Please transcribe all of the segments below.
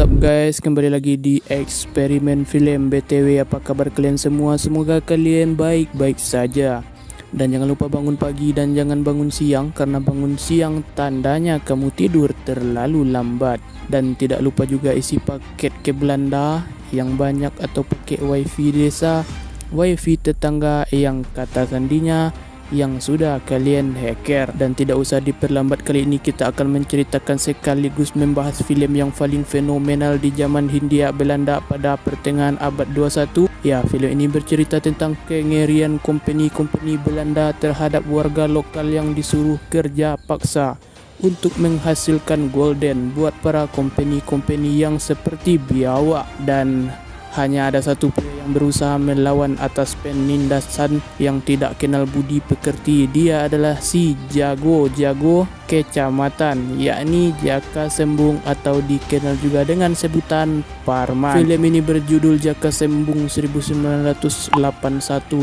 What's up guys, kembali lagi di Eksperimen Film. BTW, apa kabar kalian semua? Semoga kalian baik-baik saja. Dan jangan lupa bangun pagi dan jangan bangun siang, karena bangun siang tandanya kamu tidur terlalu lambat. Dan tidak lupa juga isi paket ke Belanda yang banyak atau pakai wifi desa, wifi tetangga yang kata sandinya yang sudah kalian hacker. Dan tidak usah diperlambat, kali ini kita akan menceritakan sekaligus membahas film yang paling fenomenal di zaman Hindia Belanda pada pertengahan abad 21. Ya, film ini bercerita tentang kengerian company-company Belanda terhadap warga lokal yang disuruh kerja paksa untuk menghasilkan golden buat para company-company yang seperti biawak. Dan hanya ada satu pria yang berusaha melawan atas penindasan yang tidak kenal budi pekerti. Dia adalah si jago kecamatan, yakni Jaka Sembung atau dikenal juga dengan sebutan Parman. Film ini berjudul Jaka Sembung 1981,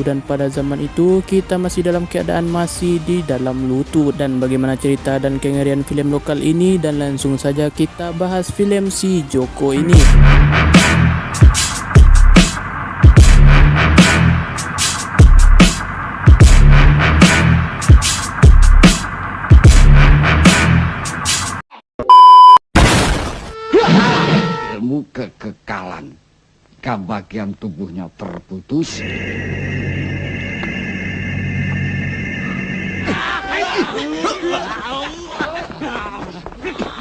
dan pada zaman itu kita masih dalam keadaan masih di dalam lutut. Dan bagaimana cerita dan kengerian film lokal ini, dan langsung saja kita bahas film si Joko ini. Ilmu kekekalan, jika bagian tubuhnya terputus,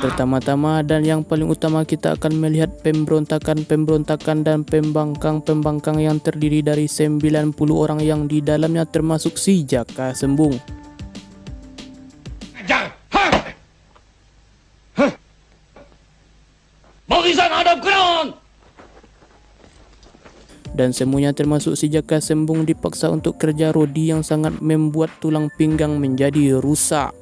pertama-tama dan yang paling utama kita akan melihat pemberontakan dan pembangkang yang terdiri dari 90 orang yang di dalamnya termasuk si Jaka Sembung. barisan hadap ground. Dan semuanya termasuk si Jaka Sembung dipaksa untuk kerja rodi yang sangat membuat tulang pinggang menjadi rusak.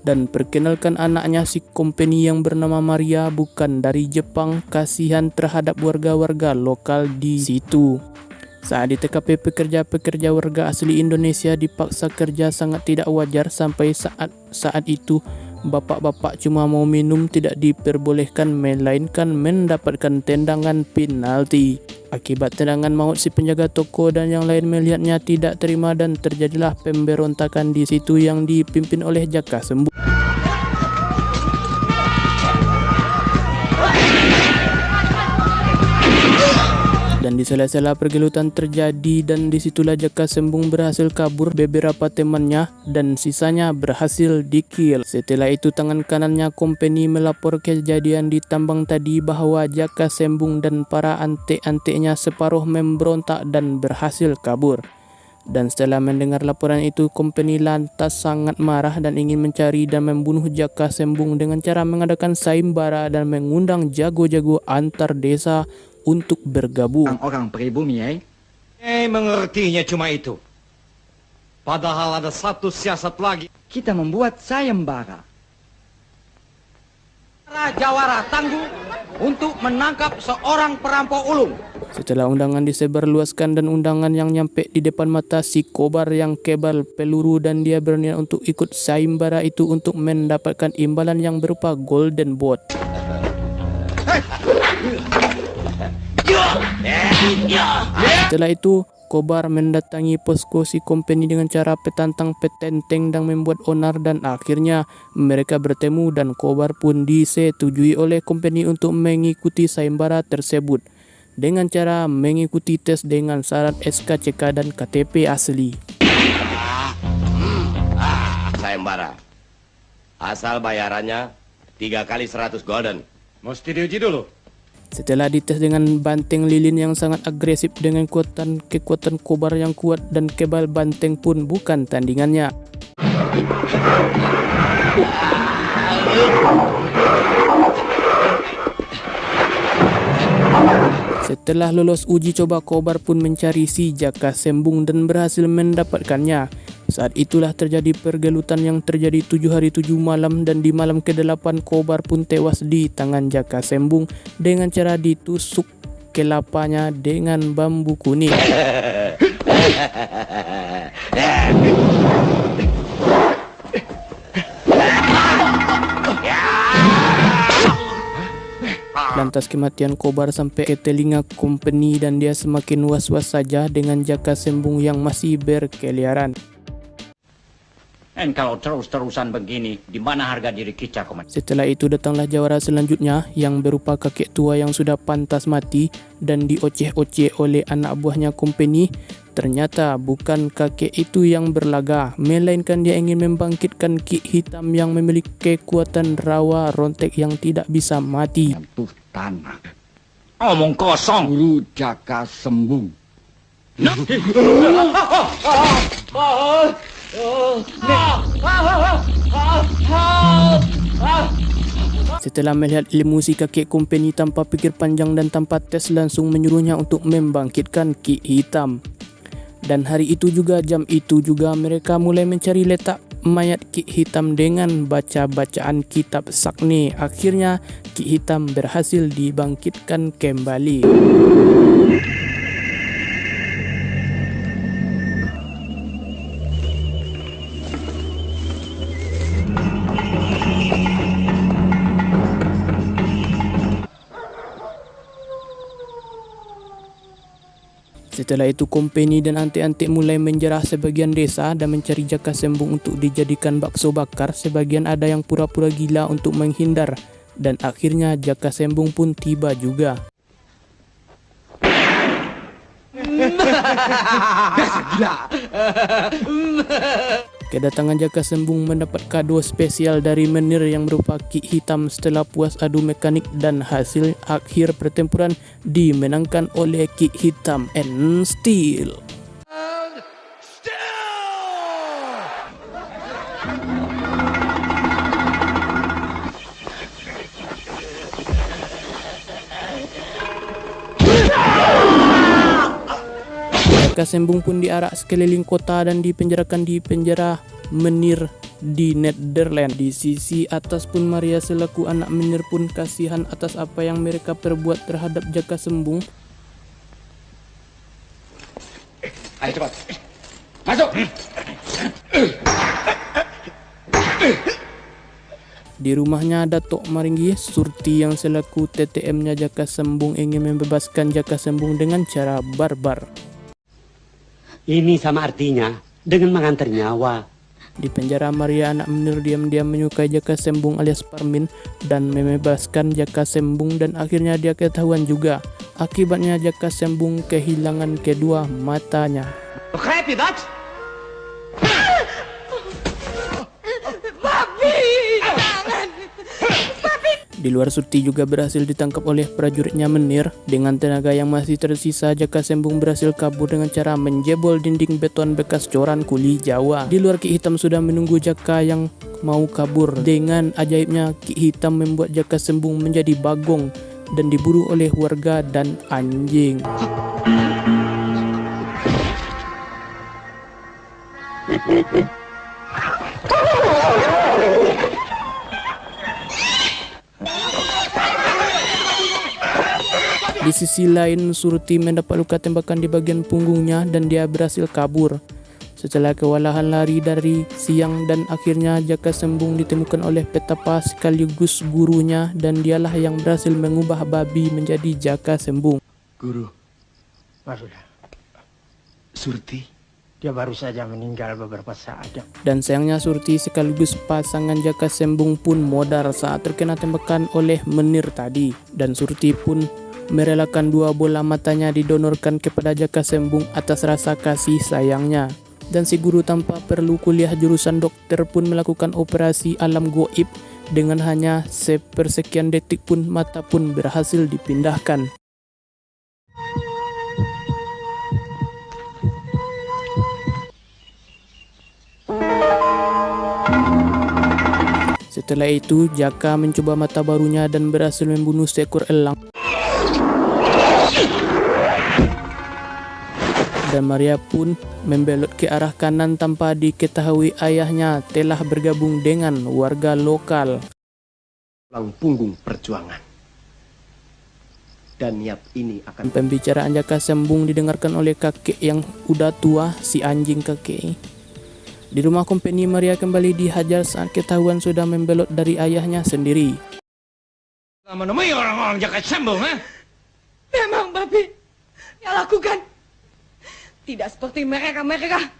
Dan perkenalkan anaknya si company yang bernama Maria, bukan dari Jepang, kasihan terhadap warga-warga lokal di situ. Saat di TKP, pekerja-pekerja warga asli Indonesia dipaksa kerja sangat tidak wajar, sampai saat itu bapak-bapak cuma mau minum tidak diperbolehkan, melainkan mendapatkan tendangan penalti. Akibat tendangan maut, si penjaga toko dan yang lain melihatnya tidak terima, dan terjadilah pemberontakan di situ yang dipimpin oleh Jaka Sembung. Dan di sela-sela pergelutan terjadi, dan disitulah Jaka Sembung berhasil kabur, beberapa temannya dan sisanya berhasil dikill. Setelah itu tangan kanannya company melapor kejadian di tambang tadi bahwa Jaka Sembung dan para antek-anteknya separuh memberontak dan berhasil kabur. Dan setelah mendengar laporan itu, company lantas sangat marah dan ingin mencari dan membunuh Jaka Sembung dengan cara mengadakan sayembara dan mengundang jago-jago antar desa untuk bergabung. Orang pribumi, mengertinya cuma itu. Padahal ada satu siasat lagi. kita membuat sayembara. Jawara tangguh untuk menangkap seorang perampok ulung. Setelah undangan disebarluaskan dan undangan yang nyampe di depan mata si Kobar yang kebal peluru, dan dia berniat untuk ikut sayembara itu untuk mendapatkan imbalan yang berupa golden boat. Setelah itu Kobar mendatangi posko si company dengan cara petantang petenteng dan membuat onar, dan akhirnya mereka bertemu dan Kobar pun disetujui oleh company untuk mengikuti sayembara tersebut dengan cara mengikuti tes dengan syarat SKCK dan KTP asli. Sayembara. Asal bayarannya 3 kali 100 golden. Mesti diuji dulu. Setelah dites dengan banteng lilin yang sangat agresif dengan kekuatan Kobar yang kuat dan kebal, banteng pun bukan tandingannya. Setelah lolos uji coba, Kobar pun mencari si Jaka Sembung dan berhasil mendapatkannya. Saat itulah terjadi pergelutan yang terjadi 7 hari 7 malam, dan di malam ke-8 Kobar pun tewas di tangan Jaka Sembung dengan cara ditusuk kelapanya dengan bambu kuning. Lantas kematian Kobar sampai ke telinga company dan dia semakin was-was saja dengan Jaka Sembung yang masih berkeliaran. Dan kalau terus-terusan begini, di mana harga diri kita, Komandan? Setelah itu datanglah jawara selanjutnya yang berupa kakek tua yang sudah pantas mati dan dioceh-oceh oleh anak buahnya company. Ternyata bukan kakek itu yang berlaga, melainkan dia ingin membangkitkan Ki Hitam yang memiliki kekuatan rawa rontek yang tidak bisa mati. Nyentuh tanah. Omong kosong. Guru Jaka Sembung. Setelah melihat ilmu si kakek company tanpa pikir panjang dan tanpa tes, langsung menyuruhnya untuk membangkitkan Ki Hitam. Dan hari itu juga, jam itu juga, mereka mulai mencari letak mayat Ki Hitam dengan baca-bacaan kitab sakni. Akhirnya Ki Hitam berhasil dibangkitkan kembali. Setelah itu company dan antek-antek mulai menjerah sebagian desa dan mencari Jaka Sembung untuk dijadikan bakso bakar. Sebagian ada yang pura-pura gila untuk menghindar. Dan akhirnya Jaka Sembung pun tiba juga. Kedatangan Jaka Sembung mendapat kado spesial dari Menir yang berupa Ki Hitam setelah puas adu mekanik, dan hasil akhir pertempuran dimenangkan oleh Ki Hitam and Steel. Jaka Sembung pun diarak sekeliling kota dan dipenjarakan di penjara Menir di Netherlands. Di sisi atas pun Maria selaku anak Menir pun kasihan atas apa yang mereka perbuat terhadap Jaka Sembung. Ayo cepat. Masuk. Di rumahnya Datuk Maringgi, Surti yang selaku TTM-nya Jaka Sembung ingin membebaskan Jaka Sembung dengan cara barbar. Ini sama artinya dengan mengantar nyawa. Di penjara Maria anak Menir diam-diam menyukai Jaka Sembung alias Parmin dan membebaskan Jaka Sembung, dan akhirnya dia ketahuan juga. Akibatnya Jaka Sembung kehilangan kedua matanya. Begrijp je dat? Di luar, Surti juga berhasil ditangkap oleh prajuritnya Menir. Dengan tenaga yang masih tersisa, Jaka Sembung berhasil kabur dengan cara menjebol dinding beton bekas coran kuli Jawa. Di luar, Ki Hitam sudah menunggu Jaka yang mau kabur. Dengan ajaibnya, Ki Hitam membuat Jaka Sembung menjadi bagong dan diburu oleh warga dan anjing. Di sisi lain, Surti mendapat luka tembakan di bagian punggungnya dan dia berhasil kabur. Setelah kewalahan lari dari siang, dan akhirnya Jaka Sembung ditemukan oleh Petapa sekaligus gurunya, dan dialah yang berhasil mengubah babi menjadi Jaka Sembung. Guru, Sudah, Surti. dia baru saja meninggal beberapa saat. Dan sayangnya Surti sekaligus pasangan Jaka Sembung pun modar saat terkena tembakan oleh Menir tadi. Dan Surti pun merelakan dua bola matanya didonorkan kepada Jaka Sembung atas rasa kasih sayangnya. Dan si guru tanpa perlu kuliah jurusan dokter pun melakukan operasi alam goib. Dengan hanya sepersekian detik pun mata pun berhasil dipindahkan. Setelah itu, Jaka mencoba mata barunya dan berhasil membunuh seekor elang. Dan Maria pun membelot ke arah kanan tanpa diketahui ayahnya telah bergabung dengan warga lokal. Tulang punggung perjuangan. Dan niat ini akan... Pembicaraan Jaka Sembung didengarkan oleh kakek yang udah tua, si anjing kakek. Di rumah company, Maria kembali dihajar saat ketahuan sudah membelot dari ayahnya sendiri. Menemui orang-orang jaket sembung, ha? Memang Babi yang lakukan tidak seperti mereka-mereka.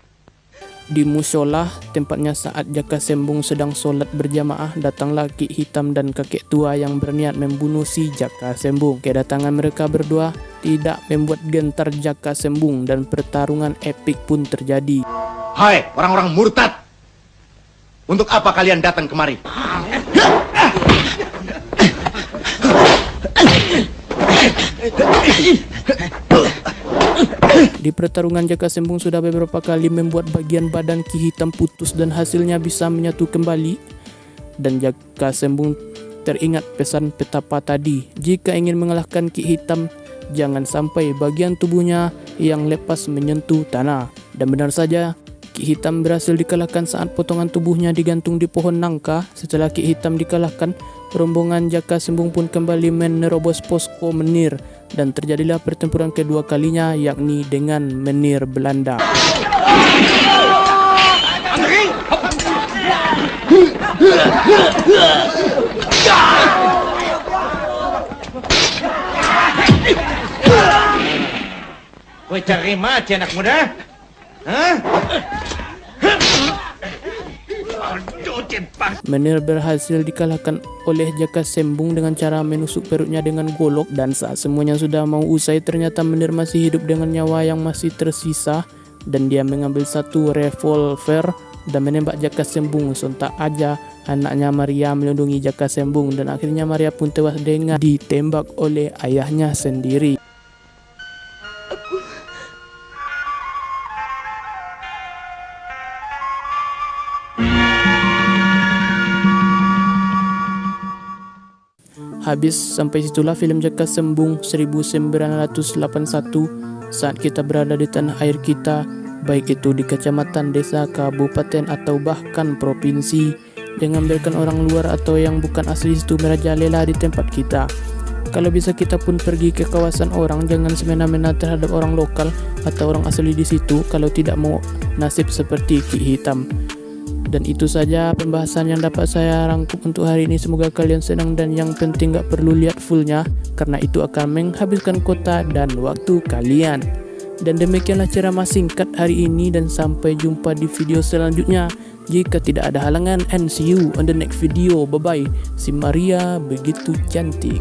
Di musola, tempatnya saat Jaka Sembung sedang sholat berjamaah, datanglah Ki Hitam dan kakek tua yang berniat membunuh si Jaka Sembung. Kedatangan mereka berdua tidak membuat gentar Jaka Sembung dan pertarungan epik pun terjadi. Hai, orang-orang murtad. Untuk apa kalian datang kemari? Di pertarungan Jaka Sembung sudah beberapa kali membuat bagian badan Ki Hitam putus dan hasilnya bisa menyatu kembali. Dan Jaka Sembung teringat pesan petapa tadi, jika ingin mengalahkan Ki Hitam, jangan sampai bagian tubuhnya yang lepas menyentuh tanah. Dan benar saja, Ki Hitam berhasil dikalahkan saat potongan tubuhnya digantung di pohon nangka. Setelah Ki Hitam dikalahkan, rombongan Jaka Sembung pun kembali menerobos posko menir dan terjadilah pertempuran kedua kalinya, yakni dengan menir Belanda. Kau cari mati anak muda? Hah? Menir berhasil dikalahkan oleh Jaka Sembung dengan cara menusuk perutnya dengan golok, dan saat semuanya sudah mau usai ternyata Menir masih hidup dengan nyawa yang masih tersisa, dan dia mengambil satu revolver dan menembak Jaka Sembung. Sontak aja anaknya Maria melindungi Jaka Sembung dan akhirnya Maria pun tewas dengan ditembak oleh ayahnya sendiri. Habis sampai situlah film Jaka Sembung 1981. Saat kita berada di tanah air kita, baik itu di kecamatan, desa, kabupaten atau bahkan provinsi, dengan biarkan orang luar atau yang bukan asli situ merajalela di tempat kita. Kalau bisa kita pun pergi ke kawasan orang, jangan semena-mena terhadap orang lokal atau orang asli di situ kalau tidak mau nasib seperti Ki Hitam. Dan itu saja pembahasan yang dapat saya rangkum untuk hari ini. Semoga kalian senang, dan yang penting gak perlu lihat fullnya karena itu akan menghabiskan kota dan waktu kalian. Dan demikianlah ceramah singkat hari ini, dan sampai jumpa di video selanjutnya jika tidak ada halangan, and see you on the next video. Bye bye. Si Maria begitu cantik.